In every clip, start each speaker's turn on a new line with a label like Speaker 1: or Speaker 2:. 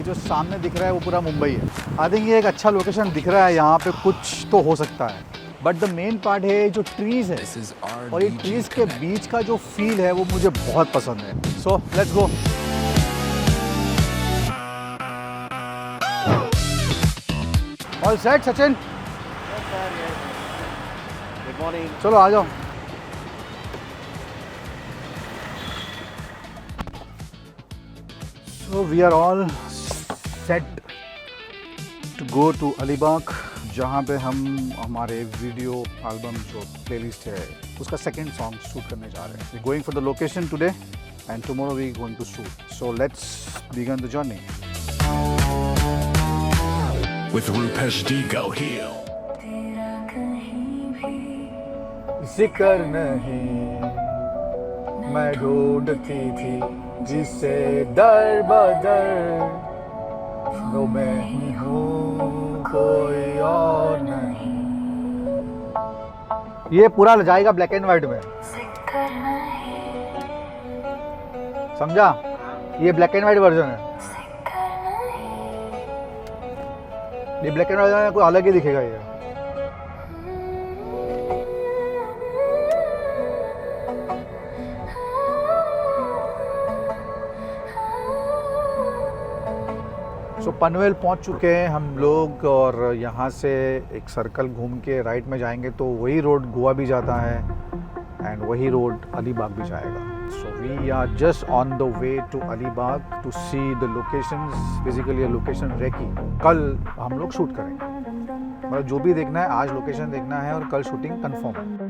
Speaker 1: जो सामने दिख रहा है वो पूरा मुंबई है। आई थिंक ये एक अच्छा लोकेशन दिख रहा है, यहाँ पे कुछ तो हो सकता है, बट द मेन पार्ट है जो ट्रीज़ है और ये ट्रीज़ के बीच का जो फील है वो मुझे बहुत पसंद है। सो let's go. All set Sachin?
Speaker 2: Good morning.
Speaker 1: चलो आ जाओ। So we are all set to go to Alibag, जहाँ पे हम हमारे वीडियो एल्बम जो प्लेलिस्ट है उसका सेकंड सॉन्ग शूट करने जा रहे हैं। We going for the location today and tomorrow we going to shoot. So let's begin the journey.
Speaker 3: With Rupesh D, go heal.
Speaker 1: जिक्र नहीं मैं ढूंढती थी जिसे दर बदर, वो मैं ही हूँ कोई और नहीं। ये पूरा जाएगा ब्लैक एंड व्हाइट में, समझा? ये ब्लैक एंड व्हाइट वर्जन है, ये ब्लैक एंड व्हाइट वर्जन है, कोई अलग ही दिखेगा ये। सो पनवेल पहुंच चुके हैं हम लोग और यहाँ से एक सर्कल घूम के राइट में जाएंगे तो वही रोड गोवा भी जाता है एंड वही रोड अलीबाग भी जाएगा। So we are just on the way to Alibag to see the locations, basically location recce. कल हम लोग शूट करेंगे, मतलब जो भी देखना है आज लोकेशन देखना है और कल शूटिंग कंफर्म है।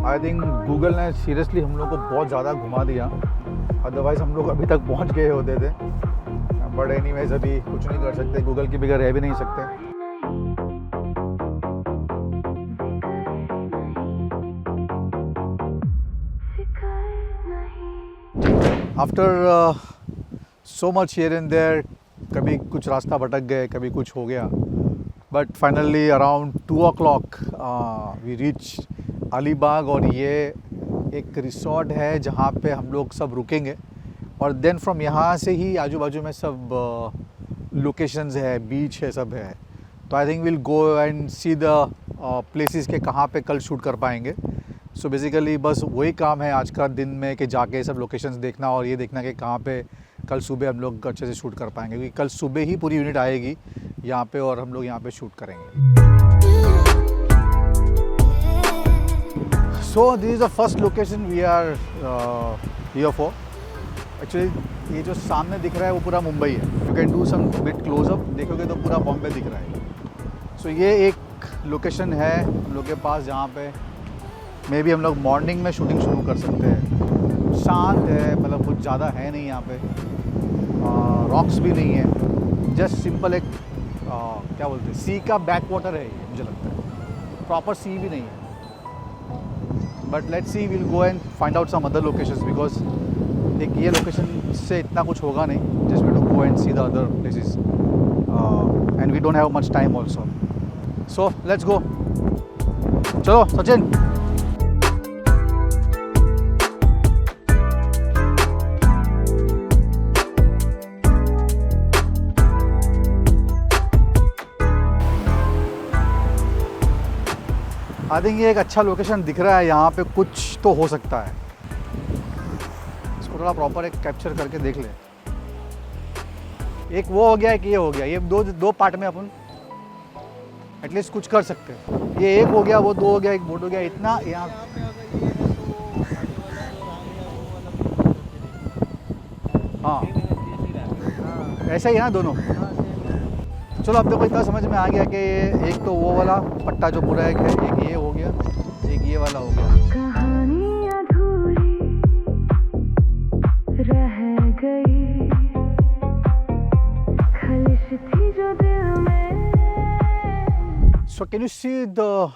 Speaker 1: आई थिंक गूगल ने सीरियसली हम लोग को बहुत ज़्यादा घुमा दिया, अदरवाइज़ हम लोग अभी तक पहुंच गए होते थे। बट एनीवेज अभी कुछ नहीं कर सकते, गूगल के बगैर रह भी नहीं सकते। After so much here and there, कभी कुछ रास्ता भटक गए, कभी कुछ हो गया, but finally around 2 o'clock we reach Alibag. और ये एक रिसॉर्ट है जहाँ पे हम लोग सब रुकेंगे और देन फ्रॉम यहाँ से ही आजू बाजू में सब लोकेशंस है, बीच है, सब है। तो I think will go and see the places के कहाँ पे कल शूट कर पाएंगे। सो बेसिकली बस वही काम है आज का दिन में कि जाके सब लोकेशंस देखना और ये देखना कि कहाँ पे कल सुबह हम लोग अच्छे से शूट कर पाएंगे, क्योंकि कल सुबह ही पूरी यूनिट आएगी यहाँ पे और हम लोग यहाँ पे शूट करेंगे। So this is the first location we are here for. Actually ये जो सामने दिख रहा है वो पूरा मुंबई है। You can do some bit close up, देखोगे तो पूरा बॉम्बे दिख रहा है। So ये एक लोकेशन है हम लोग के पास जहाँ पे मे बी हम लोग मॉर्निंग में शूटिंग शुरू कर सकते हैं। शांत है, मतलब कुछ ज़्यादा है नहीं यहाँ पे, रॉक्स भी नहीं है, जस्ट सिंपल एक क्या बोलते हैं सी का बैक वाटर है ये, मुझे लगता है प्रॉपर सी भी नहीं है। But let's see, will go and find out some other locations, because एक ये लोकेशन से इतना कुछ होगा नहीं, just we to go and see the other places and we don't have much time also. So let's go. चलो Sachin. I think ये एक अच्छा लोकेशन दिख रहा है, यहाँ पे कुछ तो हो सकता है। इसको थोड़ा प्रॉपर एक कैप्चर करके देख ले। एक वो हो गया, एक ये हो गया, ये दो पार्ट में अपन एटलीस्ट कुछ कर सकते हैं। ये एक हो गया, वो 2 हो गया, एक बोट हो गया, इतना यहाँ। हाँ ऐसा ही है ना दोनों। चलो अब देखो इतना समझ में आ गया कि एक तो वो वाला पट्टा जो पूरा एक है, एक ये हो गया, एक ये वाला हो गया।
Speaker 4: कहानी अधूरी रह गई, खलिश थी जो दिल में।
Speaker 1: So can you see the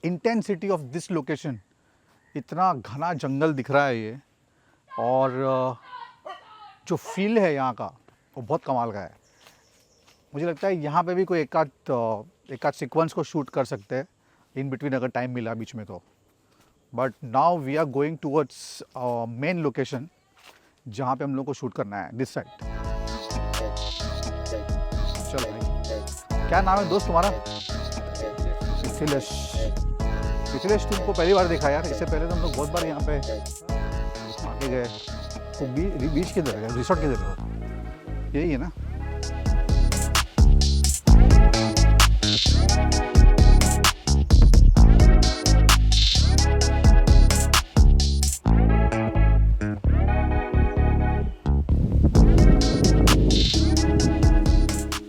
Speaker 1: intensity of this location? इतना घना जंगल दिख रहा है ये, और जो फील है यहाँ का वो बहुत कमाल का है। मुझे लगता है यहाँ पे भी कोई एक आध सीक्वेंस को शूट कर सकते हैं इन बिटवीन, अगर टाइम मिला बीच में तो। But now we are going towards main location जहाँ पे हम लोग को शूट करना है, दिस साइड। चलो भाई, क्या नाम है दोस्त तुम्हारा? मिथिलेश। मिथिलेश तुमको पहली बार देखा यार, इससे पहले तो हम लोग बहुत बार यहाँ पे आके गए। तो बीच किधर है, रिसोर्ट किधर है? यही है ना?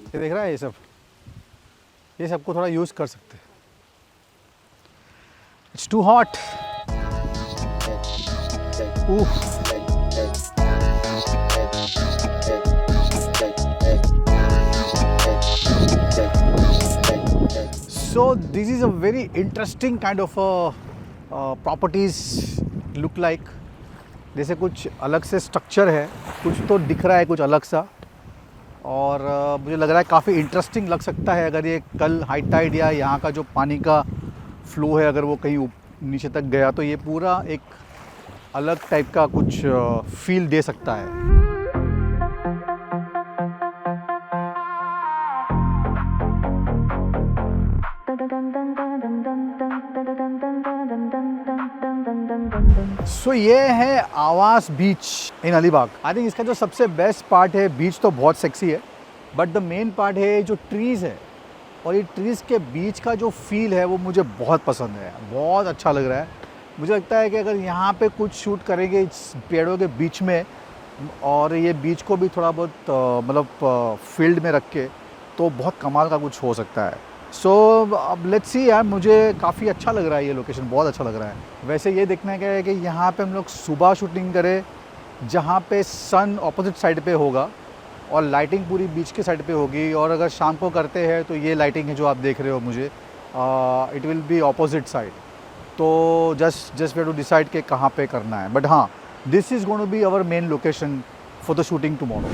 Speaker 1: ये देख रहा है, ये सबको थोड़ा यूज़ कर सकते हैं। It's too hot. So this is a very interesting kind of properties look like। जैसे कुछ अलग से स्ट्रक्चर है, कुछ तो दिख रहा है कुछ अलग सा, और मुझे लग रहा है काफ़ी इंटरेस्टिंग लग सकता है अगर ये कल हाई टाइड या यहाँ का जो पानी का फ्लो है अगर वो कहीं नीचे तक गया तो ये पूरा एक अलग टाइप का कुछ फील दे सकता है। सो ये है आवास बीच इन अलीबाग। आई थिंक इसका जो सबसे बेस्ट पार्ट है, बीच तो बहुत सेक्सी है, बट द मेन पार्ट है जो ट्रीज़ है, और ये ट्रीज़ के बीच का जो फील है वो मुझे बहुत पसंद है, बहुत अच्छा लग रहा है। मुझे लगता है कि अगर यहाँ पे कुछ शूट करेंगे इस पेड़ों के बीच में, और ये बीच को भी थोड़ा बहुत मतलब फील्ड में रख के, तो बहुत कमाल का कुछ हो सकता है। सो अब लेट्स सी यार, मुझे काफ़ी अच्छा लग रहा है, ये लोकेशन बहुत अच्छा लग रहा है। वैसे ये देखना क्या है कि यहाँ पे हम लोग सुबह शूटिंग करें जहाँ पे सन ऑपोजिट साइड पे होगा और लाइटिंग पूरी बीच के साइड पे होगी, और अगर शाम को करते हैं तो ये लाइटिंग है जो आप देख रहे हो मुझे, it will be opposite side. तो जस्ट वे टू डिसाइड कि कहाँ पे करना है, बट हाँ, this is going to be our main location for the shooting tomorrow.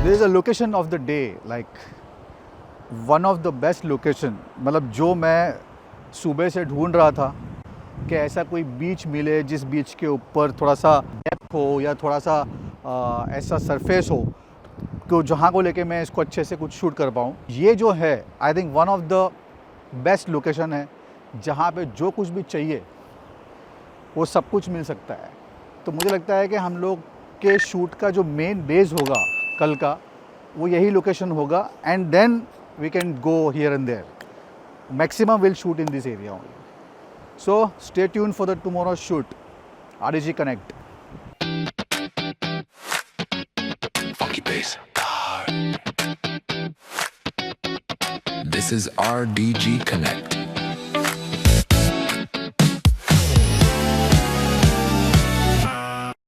Speaker 1: This is a location of the day, like one of the best location। मतलब जो मैं सुबह से ढूंढ रहा था कि ऐसा कोई बीच मिले जिस बीच के ऊपर थोड़ा सा डेप्थ हो या थोड़ा सा ऐसा सरफेस हो कि जहाँ को लेके मैं इसको अच्छे से कुछ शूट कर पाऊँ। ये जो है I think one of the best location है जहाँ पे जो कुछ भी चाहिए वो सब कुछ मिल सकता है। तो मुझे लगता है कि हम लोग के शूट का जो मेन बेस होगा कल का, वो यही लोकेशन होगा, and then we can go here and there. Maximum will shoot in this area only. So stay tune for the tomorrow shoot, RDG Connect।
Speaker 3: Funky bass. This is RDG Connect.